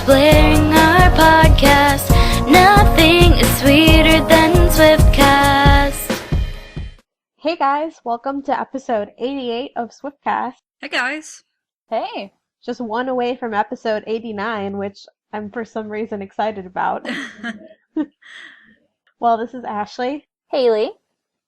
blaring our podcast. Nothing is sweeter than Swiftcast. Hey guys, welcome to episode 88 of Swiftcast. Hey guys. Hey. Just one away from episode 89, which I'm for some reason excited about. Well, this is Ashley. Haley.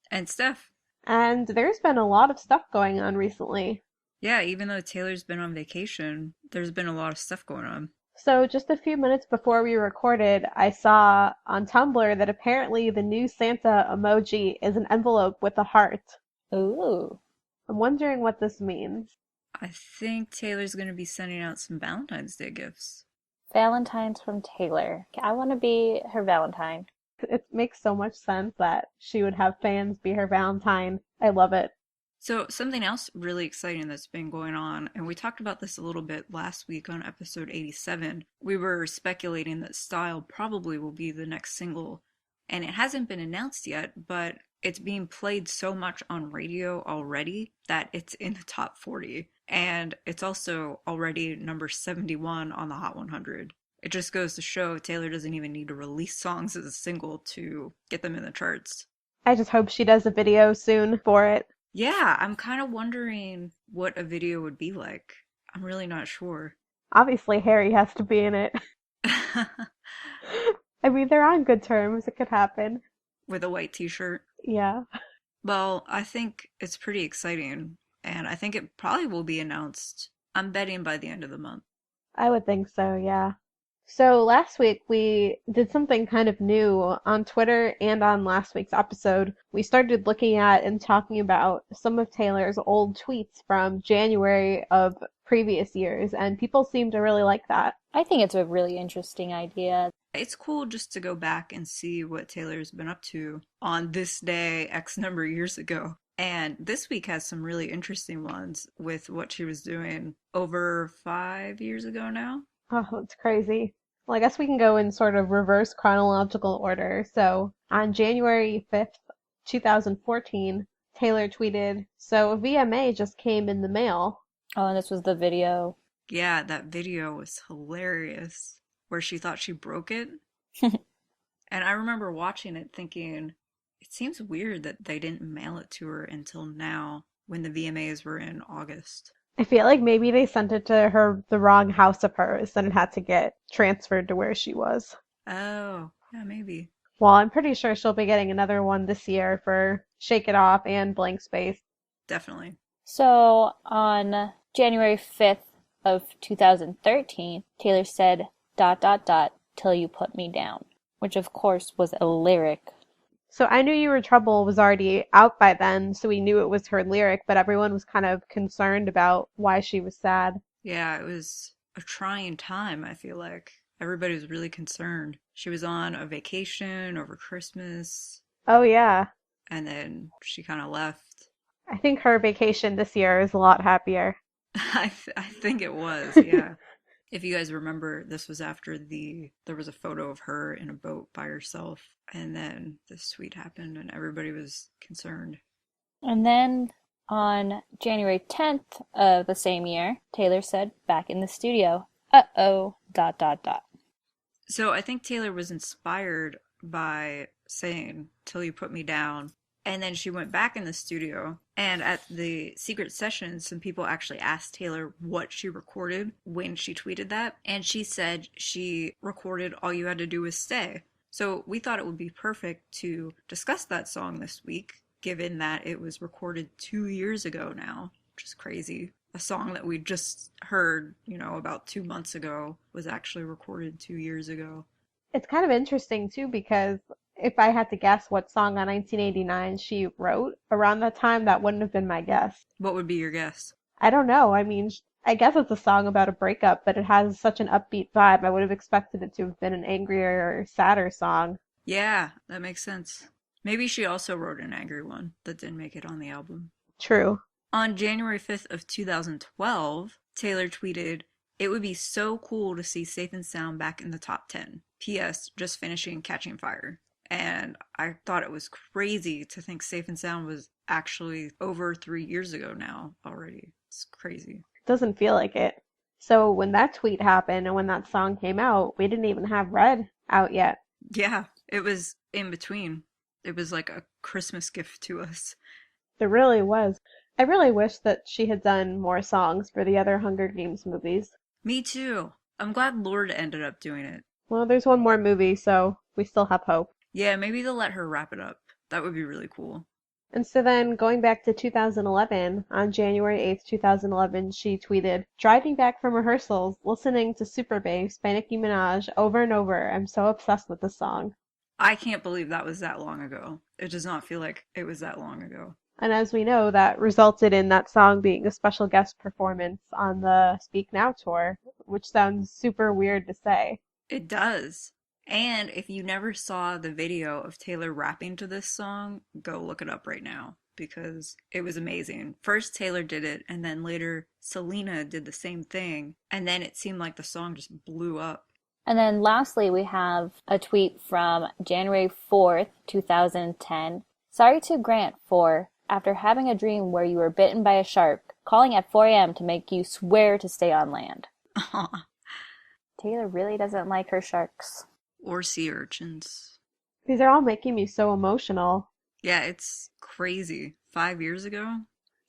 And Steph. And there's been a lot of stuff going on recently. Yeah, even though Taylor's been on vacation, there's been a lot of stuff going on. So just a few minutes before we recorded, I saw on Tumblr that apparently the new Santa emoji is an envelope with a heart. Ooh. I'm wondering what this means. I think Taylor's going to be sending out some Valentine's Day gifts. Valentine's from Taylor. I want to be her Valentine. It makes so much sense that she would have fans be her Valentine. I love it. So something else really exciting that's been going on, and we talked about this a little bit last week on episode 87. We were speculating that Style probably will be the next single, and it hasn't been announced yet, but it's being played so much on radio already that it's in the top 40. And it's also already number 71 on the Hot 100. It just goes to show Taylor doesn't even need to release songs as a single to get them in the charts. I just hope she does a video soon for it. Yeah, I'm kind of wondering what a video would be like. I'm really not sure. Obviously, Harry has to be in it. I mean, they're on good terms. It could happen. With a white t-shirt. Yeah. Well, I think it's pretty exciting, and I think it probably will be announced, I'm betting, by the end of the month. I would think so, yeah. So last week we did something kind of new on Twitter and on last week's episode. We started looking at and talking about some of Taylor's old tweets from January of previous years, and people seem to really like that. I think it's a really interesting idea. It's cool just to go back and see what Taylor's been up to on this day X number of years ago. And this week has some really interesting ones with what she was doing over 5 years ago now. Oh, it's crazy. Well, I guess we can go in sort of reverse chronological order. So on January 5th, 2014, Taylor tweeted, "So VMA just came in the mail." Oh, and this was the video. Yeah, that video was hilarious, where she thought she broke it. And I remember watching it thinking, it seems weird that they didn't mail it to her until now, when the VMAs were in August. I feel like maybe they sent it to her, the wrong house of hers, and it had to get transferred to where she was. Oh, yeah, maybe. Well, I'm pretty sure she'll be getting another one this year for Shake It Off and Blank Space. Definitely. So on January 5th of 2013, Taylor said, ... till you put me down, which of course was a lyric. So I Knew You Were Trouble was already out by then, so we knew it was her lyric, but everyone was kind of concerned about why she was sad. Yeah, it was a trying time, I feel like. Everybody was really concerned. She was on a vacation over Christmas. Oh, yeah. And then she kind of left. I think her vacation this year is a lot happier. I think it was, yeah. If you guys remember, this was after there was a photo of her in a boat by herself, and then this tweet happened and everybody was concerned. And then on January 10th of the same year, Taylor said, back in the studio, uh-oh, ... So I think Taylor was inspired by saying, "Till you put me down." And then she went back in the studio, and at the secret session, some people actually asked Taylor what she recorded when she tweeted that. And she said she recorded All You Had to Do Was Stay. So we thought it would be perfect to discuss that song this week, given that it was recorded 2 years ago now, which is crazy. A song that we just heard, about 2 months ago was actually recorded 2 years ago. It's kind of interesting, too, because if I had to guess what song on 1989 she wrote around that time, that wouldn't have been my guess. What would be your guess? I don't know. I mean, I guess it's a song about a breakup, but it has such an upbeat vibe. I would have expected it to have been an angrier or sadder song. Yeah, that makes sense. Maybe she also wrote an angry one that didn't make it on the album. True. On January 5th of 2012, Taylor tweeted, "It would be so cool to see Safe and Sound back in the top 10. P.S. Just finishing Catching Fire." And I thought it was crazy to think Safe and Sound was actually over 3 years ago now already. It's crazy. Doesn't feel like it. So when that tweet happened and when that song came out, we didn't even have Red out yet. Yeah, it was in between. It was like a Christmas gift to us. It really was. I really wish that she had done more songs for the other Hunger Games movies. Me too. I'm glad Lord ended up doing it. Well, there's one more movie, so we still have hope. Yeah, maybe they'll let her wrap it up. That would be really cool. And so then, going back to 2011, on January 8th, 2011, she tweeted, "Driving back from rehearsals, listening to Super Bass by Nicki Minaj over and over. I'm so obsessed with this song." I can't believe that was that long ago. It does not feel like it was that long ago. And as we know, that resulted in that song being a special guest performance on the Speak Now tour, which sounds super weird to say. It does. And if you never saw the video of Taylor rapping to this song, go look it up right now because it was amazing. First Taylor did it, and then later Selena did the same thing, and then it seemed like the song just blew up. And then lastly, we have a tweet from January 4th, 2010. "Sorry to Grant for, after having a dream where you were bitten by a shark, calling at 4 a.m. to make you swear to stay on land." Taylor really doesn't like her sharks. Or sea urchins. These are all making me so emotional. Yeah, it's crazy. 5 years ago?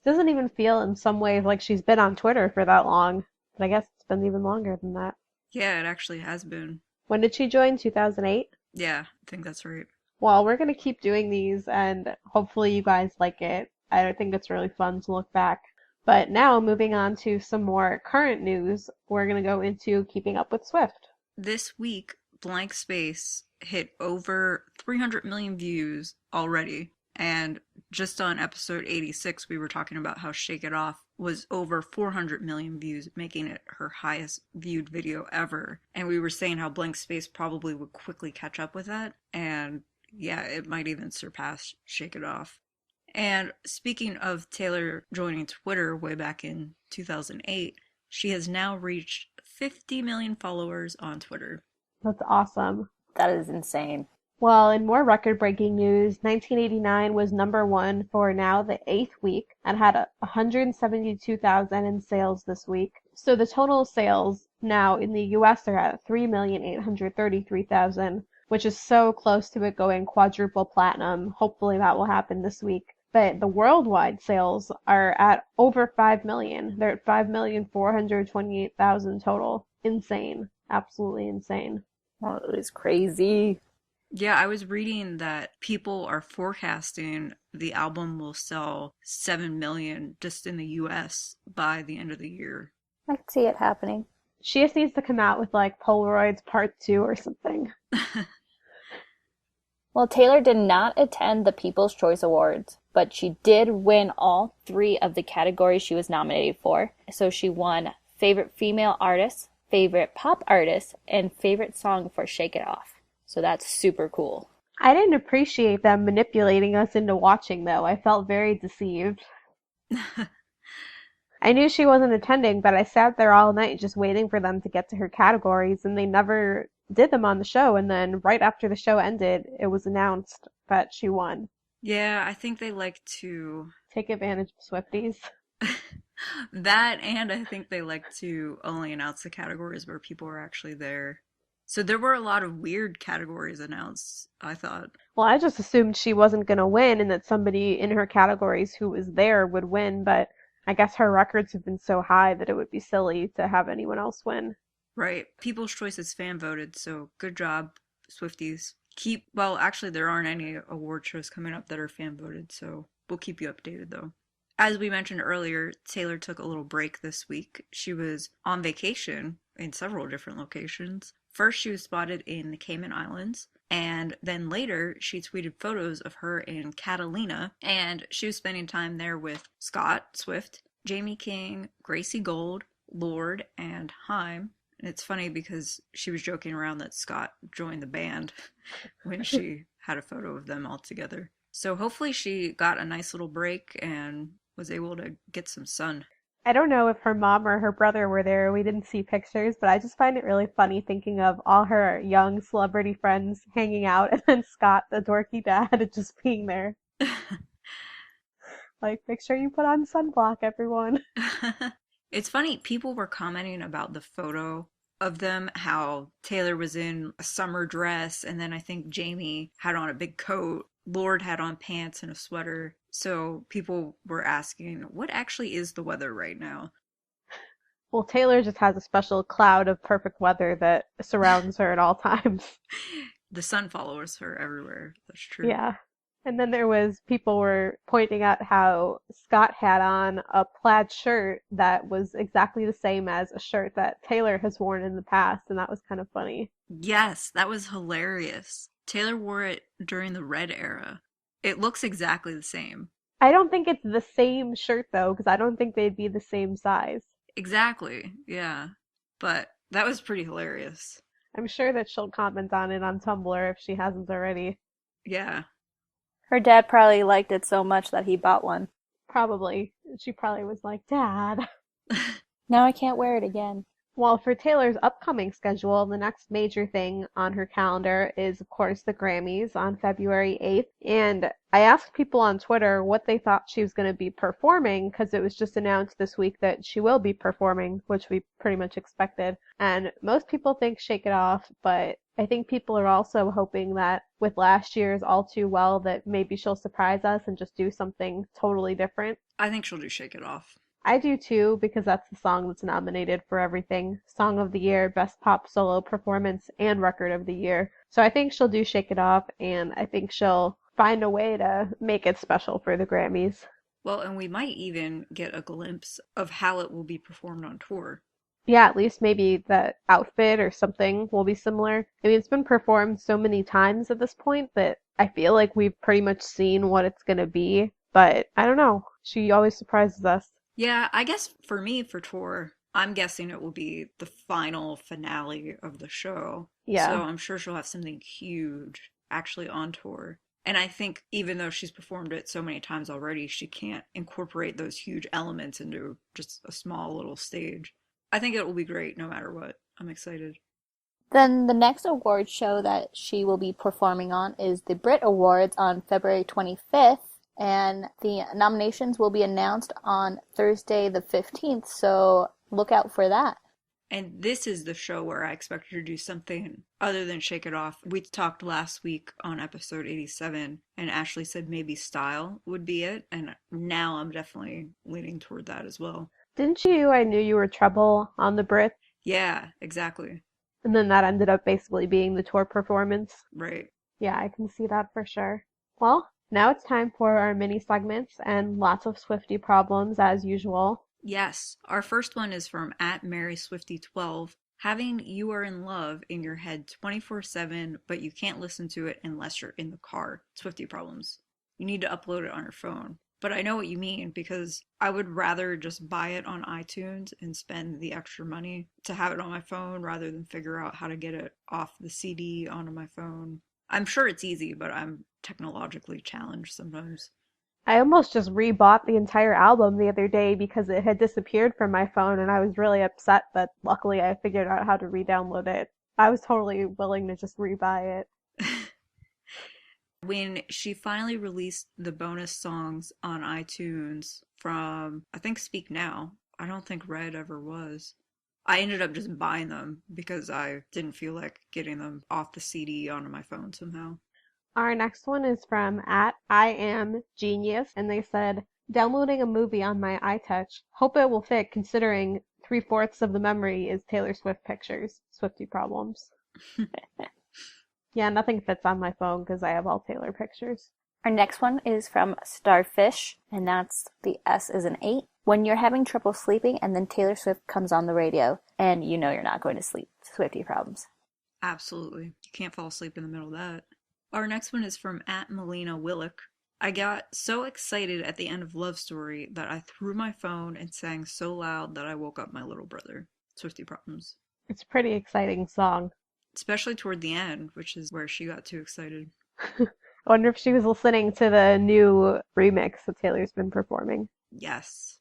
It doesn't even feel in some ways like she's been on Twitter for that long, but I guess it's been even longer than that. Yeah, it actually has been. When did she join? 2008? Yeah, I think that's right. Well, we're going to keep doing these, and hopefully you guys like it. I think it's really fun to look back. But now, moving on to some more current news, we're going to go into Keeping Up with Swift. This week, Blank Space hit over 300 million views already. And just on episode 86, we were talking about how Shake It Off was over 400 million views, making it her highest viewed video ever. And we were saying how Blank Space probably would quickly catch up with that. And yeah, it might even surpass Shake It Off. And speaking of Taylor joining Twitter way back in 2008, she has now reached 50 million followers on Twitter. That's awesome. That is insane. Well, in more record-breaking news, 1989 was number one for now the 8th week and had 172,000 in sales this week. So the total sales now in the US are at 3,833,000, which is so close to it going quadruple platinum. Hopefully that will happen this week. But the worldwide sales are at over 5 million. They're at 5,428,000 total. Insane. Absolutely insane. Well, it is crazy. Yeah, I was reading that people are forecasting the album will sell 7 million just in the US by the end of the year. I can see it happening. She just needs to come out with like Polaroids Part 2 or something. Well, Taylor did not attend the People's Choice Awards, but she did win all 3 of the categories she was nominated for. So she won Favorite Female Artist, Favorite Pop Artist, and Favorite Song for Shake It Off. So that's super cool. I didn't appreciate them manipulating us into watching, though. I felt very deceived. I knew she wasn't attending, but I sat there all night just waiting for them to get to her categories, and they never did them on the show. And then right after the show ended, it was announced that she won. Yeah, I think they like to Take advantage of Swifties. that, and I think they like to only announce the categories where people are actually there. So there were a lot of weird categories announced, I thought. Well, I just assumed she wasn't going to win and that somebody in her categories who was there would win, but I guess her records have been so high that it would be silly to have anyone else win. Right. People's Choice is fan voted, so good job, Swifties. Well, actually, there aren't any award shows coming up that are fan voted, so we'll keep you updated, though. As we mentioned earlier, Taylor took a little break this week. She was on vacation in several different locations. First, she was spotted in the Cayman Islands, and then later, she tweeted photos of her in Catalina, and she was spending time there with Scott Swift, Jamie King, Gracie Gold, Lorde, and Haim. And it's funny because she was joking around that Scott joined the band when she had a photo of them all together. So hopefully she got a nice little break and was able to get some sun. I don't know if her mom or her brother were there. We didn't see pictures, but I just find it really funny thinking of all her young celebrity friends hanging out and then Scott, the dorky dad, just being there. Like, make sure you put on sunblock, everyone. It's funny, people were commenting about the photo of them, how Taylor was in a summer dress, and then I think Jamie had on a big coat. Lord had on pants and a sweater. So people were asking, what actually is the weather right now? Well, Taylor just has a special cloud of perfect weather that surrounds her at all times. The sun follows her everywhere. That's true. Yeah. And then people were pointing out how Scott had on a plaid shirt that was exactly the same as a shirt that Taylor has worn in the past, and that was kind of funny. Yes, that was hilarious. Taylor wore it during the Red era. It looks exactly the same. I don't think it's the same shirt, though, because I don't think they'd be the same size. Exactly, yeah. But that was pretty hilarious. I'm sure that she'll comment on it on Tumblr if she hasn't already. Yeah. Her dad probably liked it so much that he bought one. Probably. She probably was like, Dad. Now I can't wear it again. Well, for Taylor's upcoming schedule, the next major thing on her calendar is, of course, the Grammys on February 8th. And I asked people on Twitter what they thought she was going to be performing, because it was just announced this week that she will be performing, which we pretty much expected. And most people think Shake It Off, but I think people are also hoping that with last year's All Too Well, that maybe she'll surprise us and just do something totally different. I think she'll do Shake It Off. I do too, because that's the song that's nominated for everything. Song of the Year, Best Pop Solo Performance, and Record of the Year. So I think she'll do Shake It Off, and I think she'll find a way to make it special for the Grammys. Well, and we might even get a glimpse of how it will be performed on tour. Yeah, at least maybe the outfit or something will be similar. I mean, it's been performed so many times at this point that I feel like we've pretty much seen what it's going to be. But I don't know. She always surprises us. Yeah, I guess for me, for tour, I'm guessing it will be the final finale of the show. Yeah. So I'm sure she'll have something huge actually on tour. And I think even though she's performed it so many times already, she can't incorporate those huge elements into just a small little stage. I think it will be great no matter what. I'm excited. Then the next award show that she will be performing on is the Brit Awards on February 25th. And the nominations will be announced on Thursday the 15th, so look out for that. And this is the show where I expect her to do something other than Shake It Off. We talked last week on episode 87, and Ashley said maybe Style would be it, and now I'm definitely leaning toward that as well. Didn't you I Knew You Were Trouble on the Brit? Yeah, exactly. And then that ended up basically being the tour performance. Right. Yeah, I can see that for sure. Well, now it's time for our mini segments and lots of Swiftie problems as usual. Yes, our first one is from @MarySwiftie12. Having You Are in Love in your head 24/7, but you can't listen to it unless you're in the car. Swiftie problems. You need to upload it on your phone. But I know what you mean, because I would rather just buy it on iTunes and spend the extra money to have it on my phone rather than figure out how to get it off the CD onto my phone. I'm sure it's easy, but I'm technologically challenged sometimes. I almost just rebought the entire album the other day because it had disappeared from my phone and I was really upset, but luckily I figured out how to re-download it. I was totally willing to just rebuy it. When she finally released the bonus songs on iTunes from, I think, Speak Now, I don't think Red ever was. I ended up just buying them because I didn't feel like getting them off the CD onto my phone somehow. Our next one is from @IamGenius, and they said, downloading a movie on my iTouch. Hope it will fit considering 3/4 of the memory is Taylor Swift pictures. Swiftie problems. Yeah, nothing fits on my phone because I have all Taylor pictures. Our next one is from Starfish, and that's the S is an 8. When you're having trouble sleeping and then Taylor Swift comes on the radio and you know you're not going to sleep. Swiftie problems. Absolutely. You can't fall asleep in the middle of that. Our next one is from @MelinaWillock. I got so excited at the end of Love Story that I threw my phone and sang so loud that I woke up my little brother. Swiftie problems. It's a pretty exciting song. Especially toward the end, which is where she got too excited. I wonder if she was listening to the new remix that Taylor's been performing. Yes.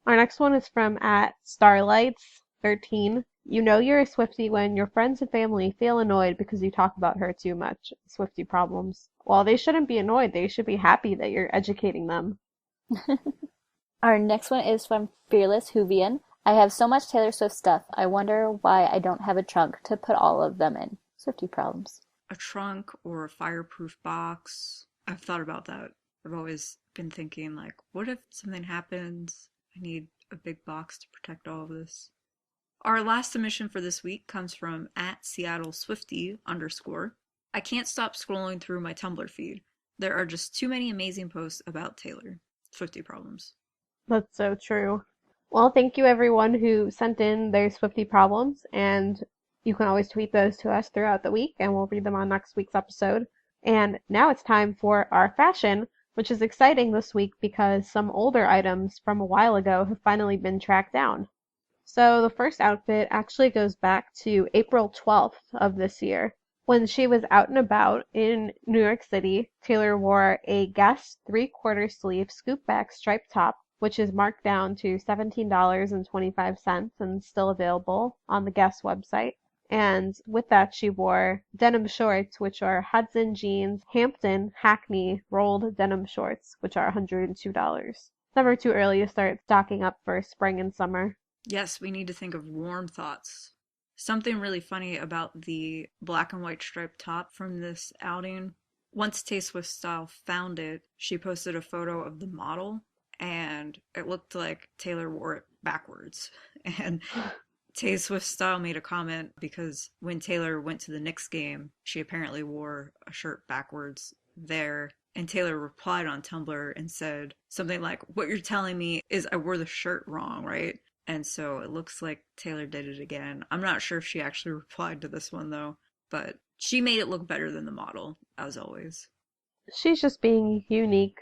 Our next one is from @Starlights13. You know you're a Swiftie when your friends and family feel annoyed because you talk about her too much. Swiftie problems. Well, they shouldn't be annoyed. They should be happy that you're educating them. Our next one is from Fearless Hoovian. I have so much Taylor Swift stuff. I wonder why I don't have a trunk to put all of them in. Swiftie problems. A trunk or a fireproof box. I've thought about that. I've always been thinking, like, what if something happens? I need a big box to protect all of this. Our last submission for this week comes from @SeattleSwiftie_. I can't stop scrolling through my Tumblr feed. There are just too many amazing posts about Taylor. Swiftie problems. That's so true. Well, thank you everyone who sent in their Swiftie problems, and you can always tweet those to us throughout the week, and we'll read them on next week's episode. And now it's time for our fashion, which is exciting this week because some older items from a while ago have finally been tracked down. So the first outfit actually goes back to April 12th of this year. When she was out and about in New York City, Taylor wore a Guess 3/4 sleeve scoop back striped top, which is marked down to $17.25 and still available on the Guess website. And with that, she wore denim shorts, which are Hudson jeans, Hampton Hackney rolled denim shorts, which are $102. Never too early to start stocking up for spring and summer. Yes, we need to think of warm thoughts. Something really funny about the black and white striped top from this outing. Once Tay Swift Style found it, she posted a photo of the model, and it looked like Taylor wore it backwards. And Tay Swift Style made a comment because when Taylor went to the Knicks game, she apparently wore a shirt backwards there. And Taylor replied on Tumblr and said something like, "What you're telling me is I wore the shirt wrong, right?" And so it looks like Taylor did it again. I'm not sure if she actually replied to this one, though. But she made it look better than the model, as always. She's just being unique.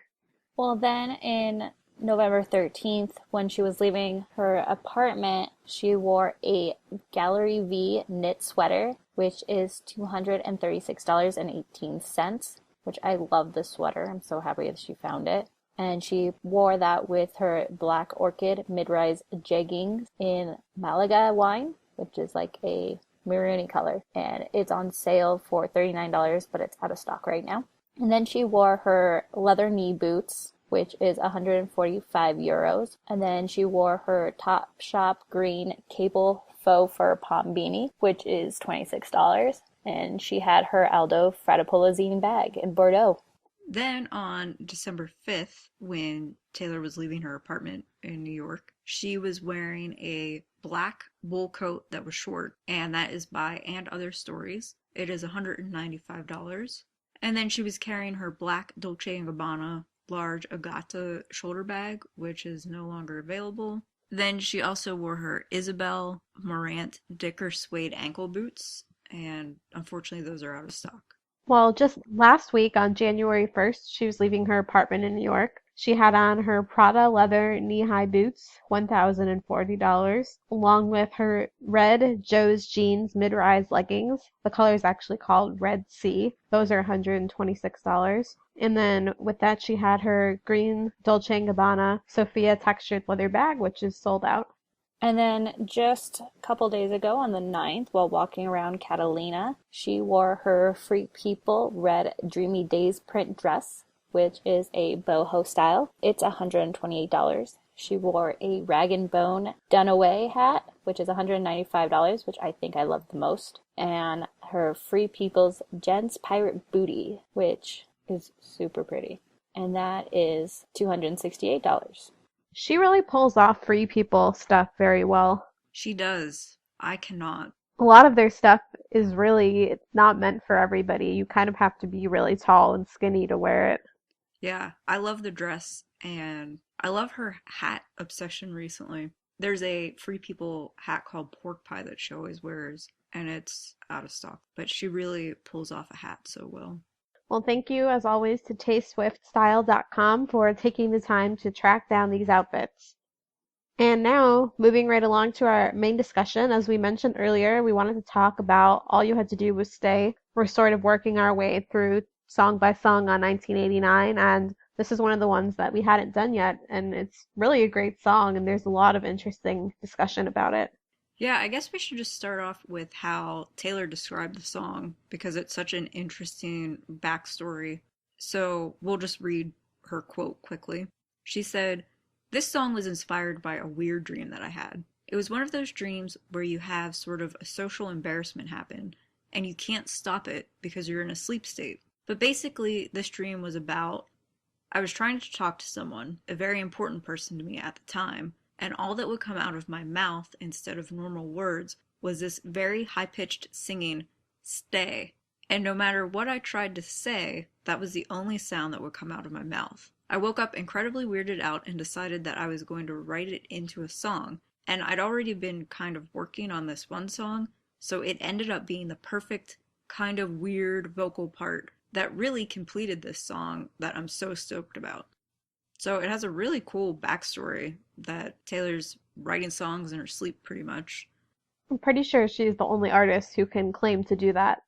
Well, then in November 13th, when she was leaving her apartment, she wore a Gallery V knit sweater, which is $236.18, which I love this sweater. I'm so happy that she found it. And she wore that with her Black Orchid mid-rise jeggings in Malaga wine, which is like a maroony color. And it's on sale for $39, but it's out of stock right now. And then she wore her leather knee boots, which is €145. And then she wore her Topshop green cable faux fur palm beanie, which is $26. And she had her Aldo Fratapolazine bag in Bordeaux. Then on December 5th, when Taylor was leaving her apartment in New York, she was wearing a black wool coat that was short, and that is by And Other Stories. It is $195. And then she was carrying her black Dolce & Gabbana large Agata shoulder bag, which is no longer available. Then she also wore her Isabel Marant Dicker suede ankle boots, and unfortunately those are out of stock. Well, just last week on January 1st, she was leaving her apartment in New York. She had on her Prada leather knee-high boots, $1,040, along with her red Joe's Jeans mid-rise leggings. The color is actually called Red Sea. Those are $126. And then with that, she had her green Dolce & Gabbana Sophia textured leather bag, which is sold out. And then just a couple days ago on the 9th, while walking around Catalina, she wore her Free People red Dreamy Days print dress, which is a boho style. It's $128. She wore a Rag & Bone Dunaway hat, which is $195, which I think I love the most. And her Free People's Gents Pirate Booty, which is super pretty. And that is $268. She really pulls off Free People stuff very well. She does. I cannot. A lot of their stuff is really not meant for everybody. You kind of have to be really tall and skinny to wear it. Yeah, I love the dress, and I love her hat obsession recently. There's a Free People hat called Pork Pie that she always wears, and it's out of stock. But she really pulls off a hat so well. Well, thank you, as always, to TaySwiftStyle.com for taking the time to track down these outfits. And now, moving right along to our main discussion, as we mentioned earlier, we wanted to talk about All You Had to Do Was Stay. We're sort of working our way through song by song on 1989, and this is one of the ones that we hadn't done yet, and it's really a great song, and there's a lot of interesting discussion about it. Yeah, I guess we should just start off with how Taylor described the song, because it's such an interesting backstory. So we'll just read her quote quickly. She said, This song was inspired by a weird dream that I had. It was one of those dreams where you have sort of a social embarrassment happen and you can't stop it because you're in a sleep state. But basically, this dream was about I was trying to talk to someone, a very important person to me at the time, and all that would come out of my mouth instead of normal words was this very high pitched singing, stay. And no matter what I tried to say, that was the only sound that would come out of my mouth. I woke up incredibly weirded out and decided that I was going to write it into a song. And I'd already been kind of working on this one song, so it ended up being the perfect kind of weird vocal part that really completed this song that I'm so stoked about. So it has a really cool backstory that Taylor's writing songs in her sleep pretty much. I'm pretty sure she's the only artist who can claim to do that.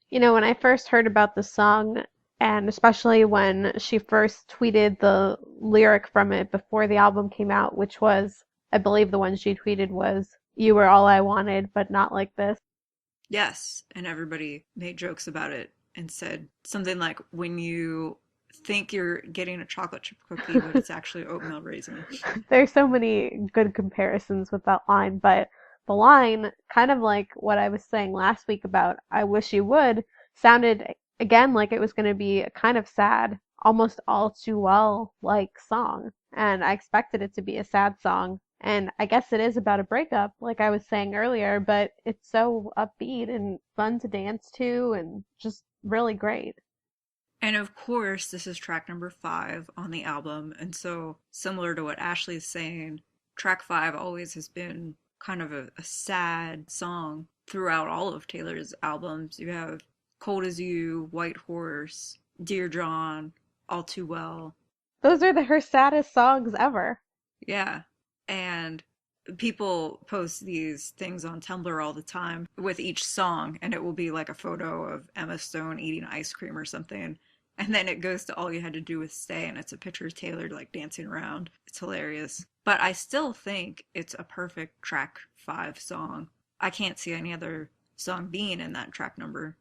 You know, when I first heard about the song, and especially when she first tweeted the lyric from it before the album came out, which was, I believe the one she tweeted was, "You were all I wanted, but not like this." Yes, and everybody made jokes about it and said something like, when you think you're getting a chocolate chip cookie, but it's actually oatmeal raisin. There's so many good comparisons with that line, but the line, kind of like what I was saying last week about "I Wish You Would," sounded again like it was going to be a kind of sad, almost all too well like song. And I expected it to be a sad song. And I guess it is about a breakup, like I was saying earlier, but it's so upbeat and fun to dance to and just really great. And of course, this is track number 5 on the album. And so, similar to what Ashley's saying, track 5 always has been kind of a sad song throughout all of Taylor's albums. You have Cold as You, White Horse, Dear John, All Too Well. Those are her saddest songs ever. Yeah. And people post these things on Tumblr all the time with each song, and it will be like a photo of Emma Stone eating ice cream or something. And then it goes to All You Had to Do Was Stay, and it's a picture of Taylor like dancing around. It's hilarious. But I still think it's a perfect track 5 song. I can't see any other song being in that track number.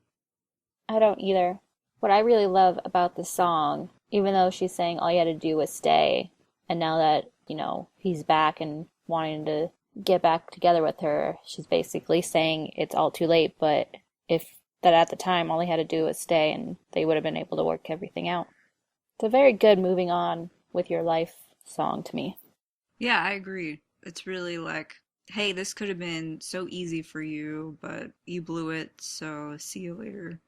I don't either. What I really love about the song, even though she's saying all you had to do was stay, and now that, you know, he's back and wanting to get back together with her, she's basically saying it's all too late, but if that at the time all he had to do was stay and they would have been able to work everything out. It's a very good moving on with your life song to me. Yeah, I agree. It's really like, hey, this could have been so easy for you, but you blew it, so see you later.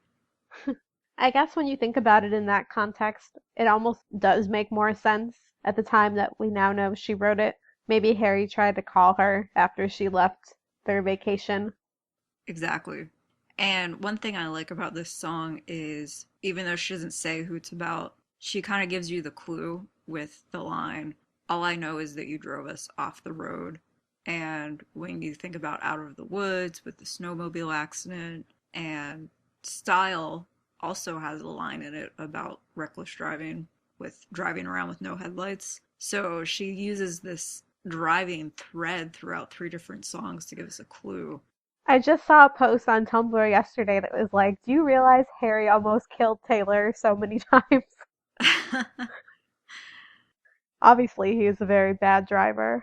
I guess when you think about it in that context, it almost does make more sense at the time that we now know she wrote it. Maybe Harry tried to call her after she left their vacation. Exactly. And one thing I like about this song is, even though she doesn't say who it's about, she kind of gives you the clue with the line, all I know is that you drove us off the road. And when you think about Out of the Woods with the snowmobile accident, and Style also has a line in it about reckless driving, with driving around with no headlights. So she uses this driving thread throughout 3 different songs to give us a clue. I just saw a post on Tumblr yesterday that was like, do you realize Harry almost killed Taylor so many times? Obviously, he is a very bad driver.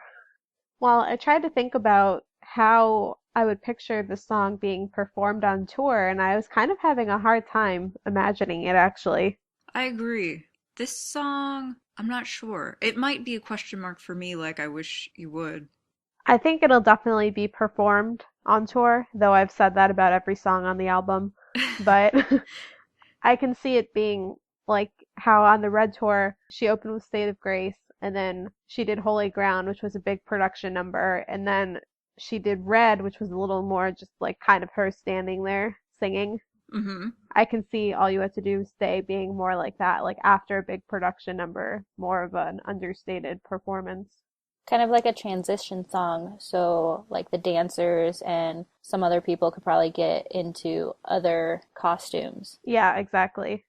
Well, I tried to think about how I would picture the song being performed on tour, and I was kind of having a hard time imagining it, actually. I agree. This song, I'm not sure. It might be a question mark for me, like I Wish You Would. I think it'll definitely be performed on tour, though I've said that about every song on the album. But I can see it being like how on the Red Tour, she opened with State of Grace, and then she did Holy Ground, which was a big production number, and then she did Red, which was a little more just like kind of her standing there singing. Mm-hmm. I can see All You Had to Do Was Stay being more like that, like after a big production number, more of an understated performance. Kind of like a transition song, so like the dancers and some other people could probably get into other costumes. Yeah, exactly.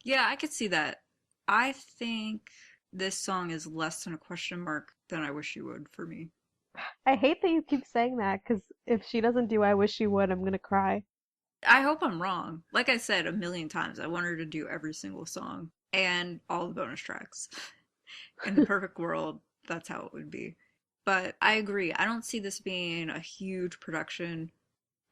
Yeah, I could see that. I think this song is less than a question mark than I Wish You Would for me. I hate that you keep saying that, because if she doesn't do I Wish You Would, I'm gonna cry. I hope I'm wrong. Like I said a million times, I want her to do every single song and all the bonus tracks. In the perfect world, that's how it would be. But I agree. I don't see this being a huge production.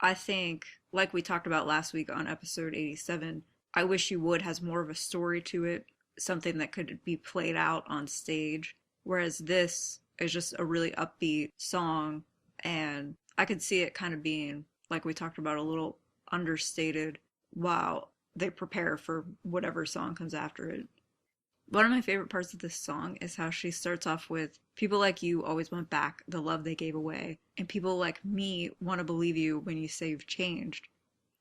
I think, like we talked about last week on episode 87, I Wish You Would has more of a story to it, something that could be played out on stage. Whereas this is just a really upbeat song, and I could see it kind of being, like we talked about, a little understated while they prepare for whatever song comes after it. One of my favorite parts of this song is how she starts off with, "People like you always want back the love they gave away, and people like me want to believe you when you say you've changed."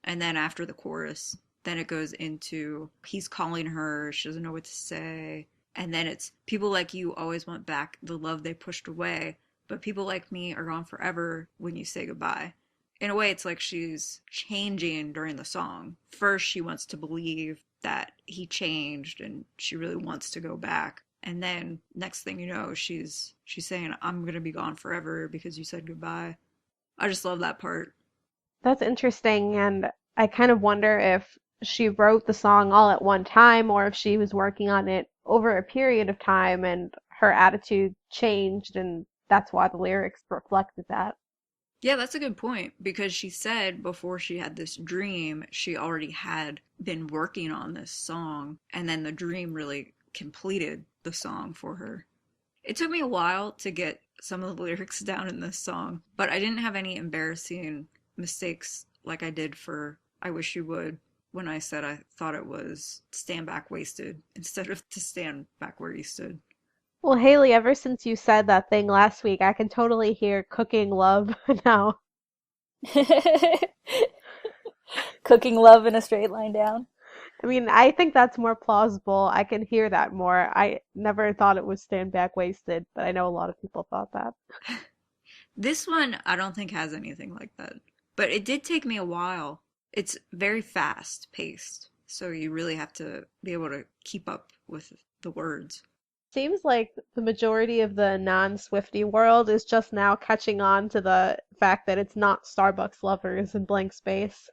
And then after the chorus, then it goes into he's calling her, she doesn't know what to say. And then it's, "People like you always want back the love they pushed away, but people like me are gone forever when you say goodbye." In a way, it's like she's changing during the song. First, she wants to believe that he changed and she really wants to go back. And then next thing you know, she's saying, "I'm going to be gone forever because you said goodbye." I just love that part. That's interesting, and I kind of wonder if she wrote the song all at one time or if she was working on it over a period of time and her attitude changed, and that's why the lyrics reflected that. Yeah, that's a good point, because she said before she had this dream, she already had been working on this song, and then the dream really completed the song for her. It took me a while to get some of the lyrics down in this song, but I didn't have any embarrassing mistakes like I did for I Wish You Would, when I said I thought it was "stand back wasted" instead of "to stand back where you stood." Well, Haley, ever since you said that thing last week, I can totally hear cooking love now. Cooking love in a straight line down. I mean, I think that's more plausible. I can hear that more. I never thought it was stand back wasted, but I know a lot of people thought that. This one I don't think has anything like that, but it did take me a while. It's very fast paced, so you really have to be able to keep up with the words. Seems like the majority of the non-Swiftie world is just now catching on to the fact that it's not Starbucks lovers in blank space.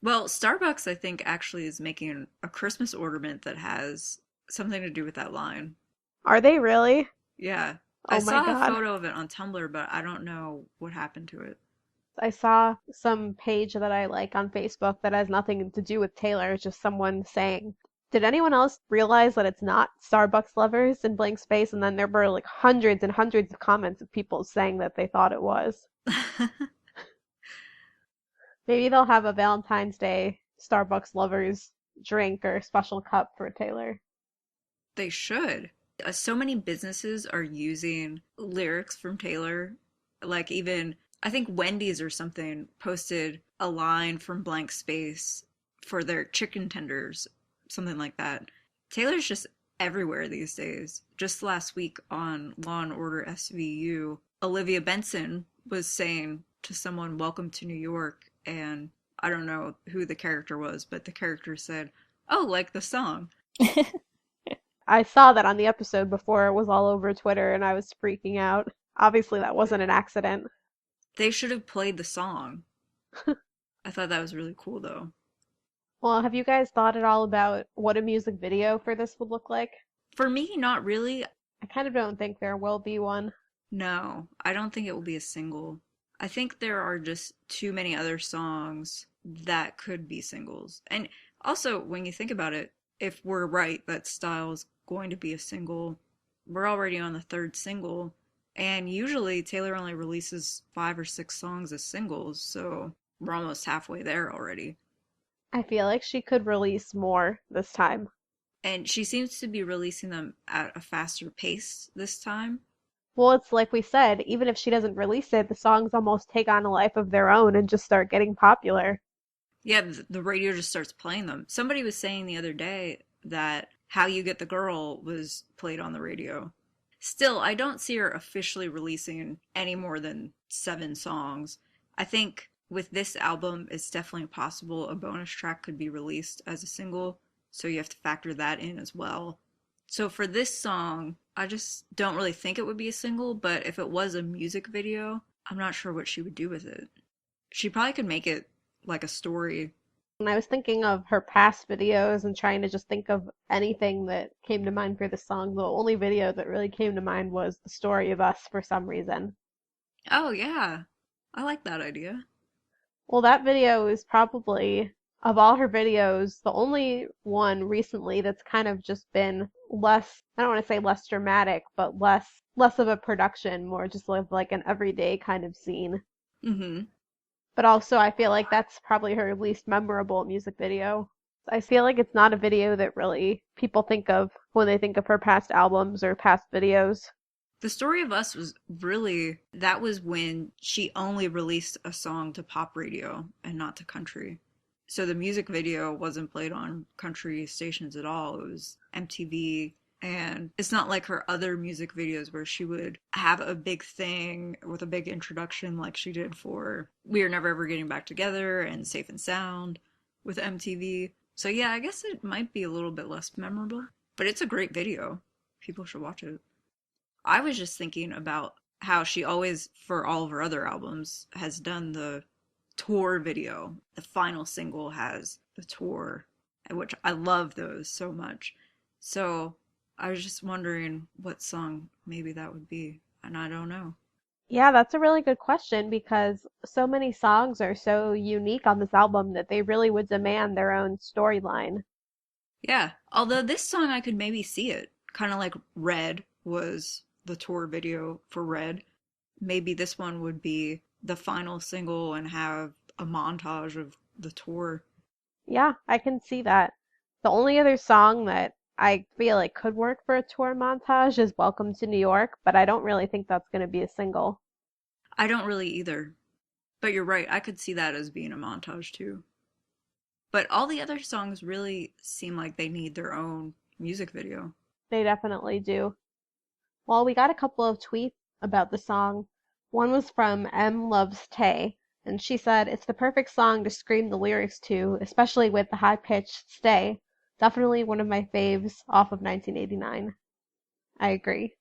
Well, Starbucks, I think, actually is making a Christmas ornament that has something to do with that line. Are they really? Yeah. I Oh my saw a God. photo of it on Tumblr, but I don't know what happened to it. I saw some page that I like on Facebook that has nothing to do with Taylor. It's just someone saying, "Did anyone else realize that it's not Starbucks lovers in blank space?" And then there were like hundreds and hundreds of comments of people saying that they thought it was. Maybe they'll have a Valentine's Day Starbucks lovers drink or special cup for Taylor. They should. So many businesses are using lyrics from Taylor. Like, even, I think Wendy's or something posted a line from blank space for their chicken tenders, something like that. Taylor's just everywhere these days. Just last week on Law and Order SVU, Olivia Benson was saying to someone, "Welcome to New York," and I don't know who the character was, but the character said, "Oh, like the song." I saw that on the episode before it was all over Twitter and I was freaking out. Obviously, that wasn't an accident. They should have played the song. I thought that was really cool, though. Well, have you guys thought at all about what a music video for this would look like? For me, not really. I kind of don't think there will be one. No, I don't think it will be a single. I think there are just too many other songs that could be singles. And also, when you think about it, if we're right that Style's going to be a single, we're already on the third single. And usually Taylor only releases 5 or 6 songs as singles, so we're almost halfway there already. I feel like she could release more this time. And she seems to be releasing them at a faster pace this time. Well, it's like we said, even if she doesn't release it, the songs almost take on a life of their own and just start getting popular. Yeah, the radio just starts playing them. Somebody was saying the other day that How You Get the Girl was played on the radio. Still, I don't see her officially releasing any more than 7 songs. I think with this album, it's definitely possible a bonus track could be released as a single, so you have to factor that in as well. So for this song, I just don't really think it would be a single, but if it was a music video, I'm not sure what she would do with it. She probably could make it like a story. When I was thinking of her past videos and trying to just think of anything that came to mind for the song, the only video that really came to mind was The Story of Us for some reason. Oh, yeah. I like that idea. Well, that video is probably, of all her videos, the only one recently that's kind of just been less, I don't want to say less dramatic, but less of a production, more just like an everyday kind of scene. Mm-hmm. But also, I feel like that's probably her least memorable music video. I feel like it's not a video that really people think of when they think of her past albums or past videos. The Story of Us was really, that was when she only released a song to pop radio and not to country. So the music video wasn't played on country stations at all. It was MTV. And it's not like her other music videos where she would have a big thing with a big introduction like she did for We Are Never Ever Getting Back Together and Safe and Sound with MTV. So yeah, I guess it might be a little bit less memorable, but it's a great video. People should watch it. I was just thinking about how she always, for all of her other albums, has done the tour video. The final single has the tour, which I love those so much. So I was just wondering what song maybe that would be, and I don't know. Yeah, that's a really good question because so many songs are so unique on this album that they really would demand their own storyline. Yeah, although this song I could maybe see it, kind of like Red was the tour video for Red. Maybe this one would be the final single and have a montage of the tour. Yeah, I can see that. The only other song that I feel like could work for a tour montage is Welcome to New York, but I don't really think that's going to be a single. I don't really either. But you're right, I could see that as being a montage too. But all the other songs really seem like they need their own music video. They definitely do. Well, we got a couple of tweets about the song. One was from M Loves Tay, and she said, "It's the perfect song to scream the lyrics to, especially with the high-pitched stay. Definitely one of my faves off of 1989. I agree.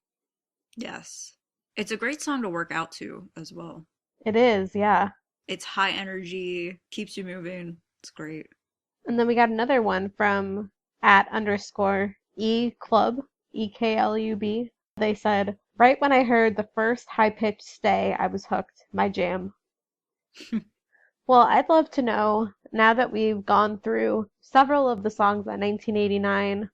Yes. It's a great song to work out to as well. It is, yeah. It's high energy, keeps you moving. It's great. And then we got another one from @_E club, EKLUB. They said, right when I heard the first high-pitched stay, I was hooked. My jam. Well, I'd love to know, now that we've gone through several of the songs on 1989.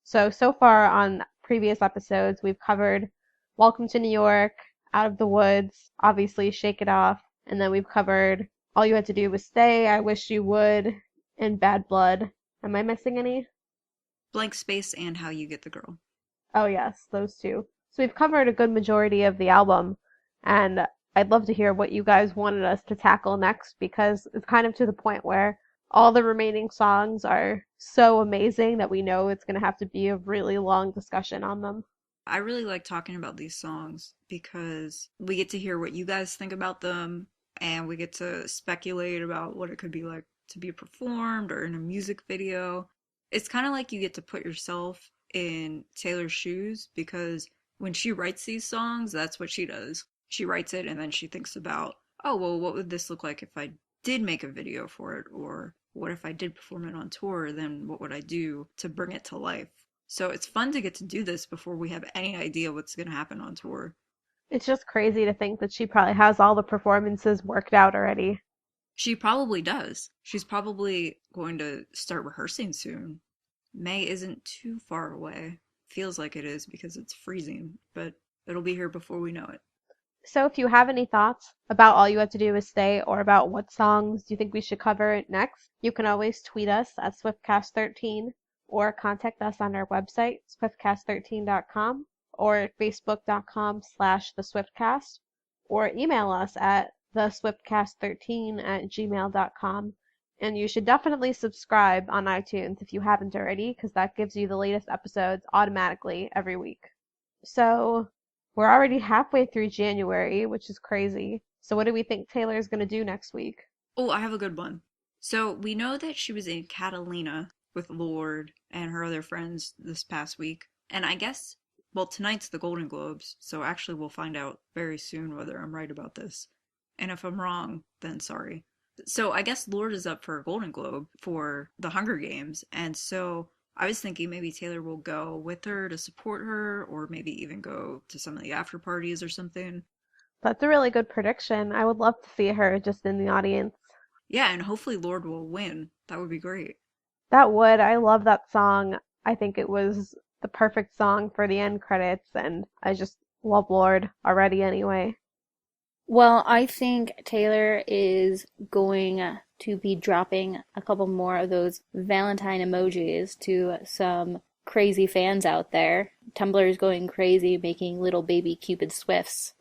So far on previous episodes, we've covered Welcome to New York, Out of the Woods, obviously Shake It Off, and then we've covered All You Had to Do Was Stay, I Wish You Would, and Bad Blood. Am I missing any? Blank Space and How You Get the Girl. Oh yes, those two. So we've covered a good majority of the album, and I'd love to hear what you guys wanted us to tackle next because it's kind of to the point where all the remaining songs are so amazing that we know it's going to have to be a really long discussion on them. I really like talking about these songs because we get to hear what you guys think about them and we get to speculate about what it could be like to be performed or in a music video. It's kind of like you get to put yourself in Taylor's shoes because when she writes these songs, that's what she does. She writes it and then she thinks about, oh, well, what would this look like if I did make a video for it? Or what if I did perform it on tour? Then what would I do to bring it to life? So it's fun to get to do this before we have any idea what's going to happen on tour. It's just crazy to think that she probably has all the performances worked out already. She probably does. She's probably going to start rehearsing soon. May isn't too far away. Feels like it is because it's freezing, but it'll be here before we know it. So if you have any thoughts about All You Have to Do Is Stay or about what songs you think we should cover next, you can always tweet us at Swiftcast13 or contact us on our website, swiftcast13.com, or at facebook.com/theswiftcast, or email us at theswiftcast13@gmail.com. And you should definitely subscribe on iTunes if you haven't already, because that gives you the latest episodes automatically every week. So we're already halfway through January, which is crazy. So what do we think Taylor's going to do next week? Oh, I have a good one. So we know that she was in Catalina with Lorde and her other friends this past week. And I guess, well, tonight's the Golden Globes, so actually we'll find out very soon whether I'm right about this. And if I'm wrong, then sorry. So I guess Lorde is up for a Golden Globe for the Hunger Games, and so I was thinking maybe Taylor will go with her to support her, or maybe even go to some of the after parties or something. That's a really good prediction. I would love to see her just in the audience. Yeah, and hopefully Lorde will win. That would be great. That would. I love that song. I think it was the perfect song for the end credits, and I just love Lorde already anyway. Well, I think Taylor is going to be dropping a couple more of those Valentine emojis to some crazy fans out there. Tumblr is going crazy making little baby Cupid Swifts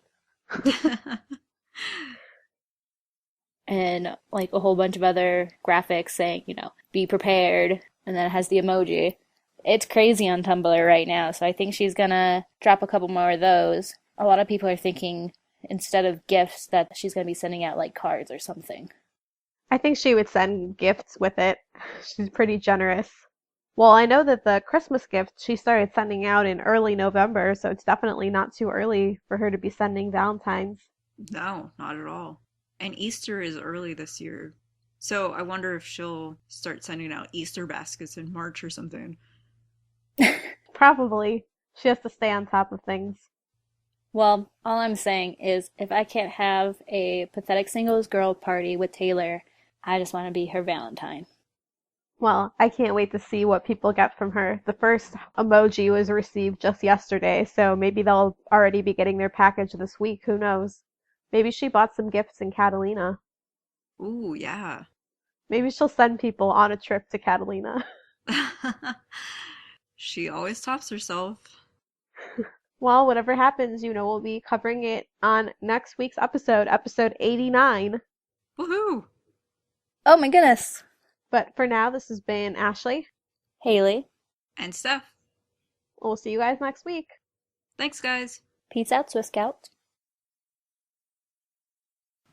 and like a whole bunch of other graphics saying, be prepared, and then it has the emoji. It's crazy on Tumblr right now, so I think she's gonna drop a couple more of those. A lot of people are thinking instead of gifts that she's gonna be sending out like cards or something. I think she would send gifts with it. She's pretty generous. Well, I know that the Christmas gifts she started sending out in early November, so it's definitely not too early for her to be sending Valentines. No, not at all. And Easter is early this year. So I wonder if she'll start sending out Easter baskets in March or something. Probably. She has to stay on top of things. Well, all I'm saying is if I can't have a pathetic singles girl party with Taylor, I just want to be her Valentine. Well, I can't wait to see what people get from her. The first emoji was received just yesterday, so maybe they'll already be getting their package this week. Who knows? Maybe she bought some gifts in Catalina. Ooh, yeah. Maybe she'll send people on a trip to Catalina. She always tops herself. Well, whatever happens, we'll be covering it on next week's episode, episode 89. Woohoo! Oh my goodness. But for now, this has been Ashley. Haley. And Steph. We'll see you guys next week. Thanks, guys. Peace out, Swiss Scout.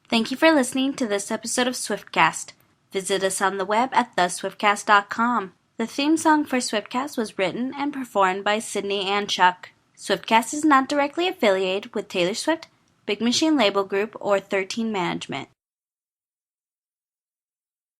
Thank you for listening to this episode of Swiftcast. Visit us on the web at theswiftcast.com. The theme song for Swiftcast was written and performed by Sydney and Chuck. Swiftcast is not directly affiliated with Taylor Swift, Big Machine Label Group, or 13 Management.